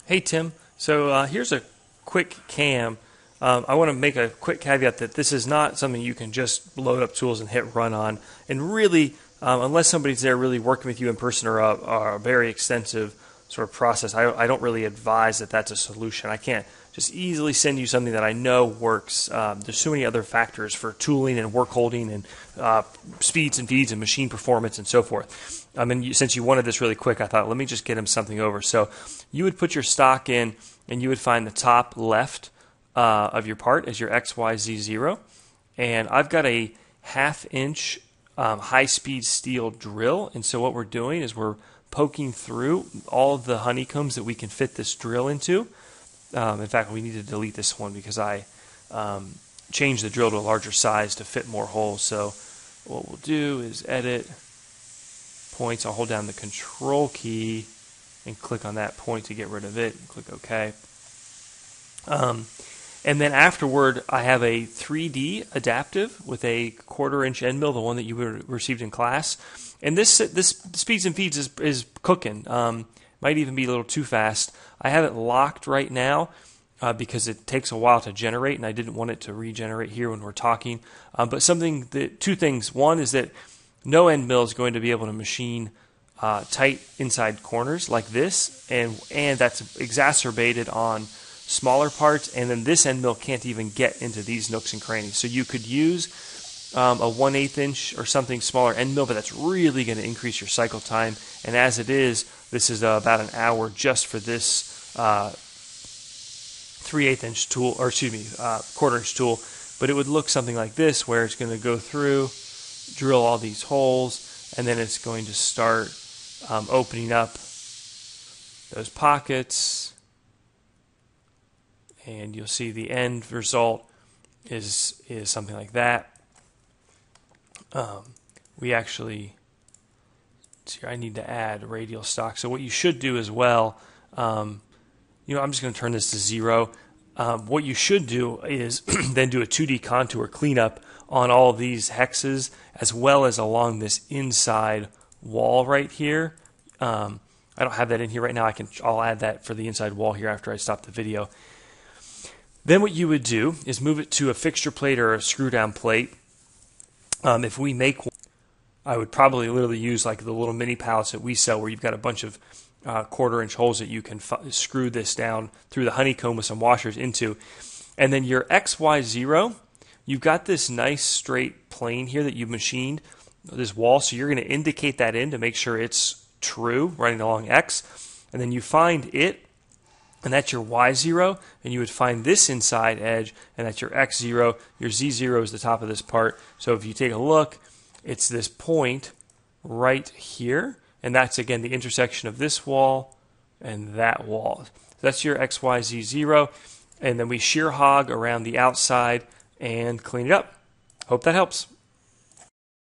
Hey Tim, so here's a quick cam. I want to make a quick caveat that this is not something you can just load up tools and hit run on. And really, unless somebody's there really working with you in person or a very extensive sort of process, I don't really advise that that's a solution. I can't just easily send you something that I know works. There's so many other factors for tooling and work holding and speeds and feeds and machine performance and so forth. Since you wanted this really quick, I thought let me just get him something over. So you would put your stock in, and you would find the top left of your part as your XYZ0. And I've got a 1/2 inch high-speed steel drill, and so what we're doing is we're poking through all of the honeycombs that we can fit this drill into. In fact, we need to delete this one because I changed the drill to a larger size to fit more holes. So what we'll do is edit points. I'll hold down the control key and click on that point to get rid of it. Click OK. And then afterward, I have a 3D adaptive with a 1/4 inch end mill, the one that you received in class. And this speeds and feeds is cooking. Might even be a little too fast. I have it locked right now because it takes a while to generate, and I didn't want it to regenerate here when we're talking. But two things. One is that no end mill is going to be able to machine tight inside corners like this, and that's exacerbated on smaller parts, and then this end mill can't even get into these nooks and crannies. So you could use a 1/8 inch or something smaller end mill, but that's really going to increase your cycle time. And as it is, this is about an hour just for this 3/8 inch tool, or excuse me, 1/4 inch tool. But it would look something like this, where it's going to go through, drill all these holes, and then it's going to start opening up those pockets. And you'll see the end result is something like that. We actually, I need to add radial stock. So what you should do as well, I'm just going to turn this to 0. What you should do is then do a 2D contour cleanup on all of these hexes as well as along this inside wall right here. I don't have that in here right now. I'll add that for the inside wall here after I stop the video. Then what you would do is move it to a fixture plate or a screw down plate. If we make one, I would probably literally use like the little mini pallets that we sell where you've got a bunch of 1/4 inch holes that you can screw this down through the honeycomb with some washers into. And then your XY0, you've got this nice straight plane here that you've machined, this wall, so you're going to indicate that in to make sure it's true, running along X. And then you find it, and that's your Y0, and you would find this inside edge, and that's your X0. Your Z0 is the top of this part. So if you take a look, it's this point right here, and that's, again, the intersection of this wall and that wall. So that's your XYZ0, and then we shear hog around the outside and clean it up. Hope that helps.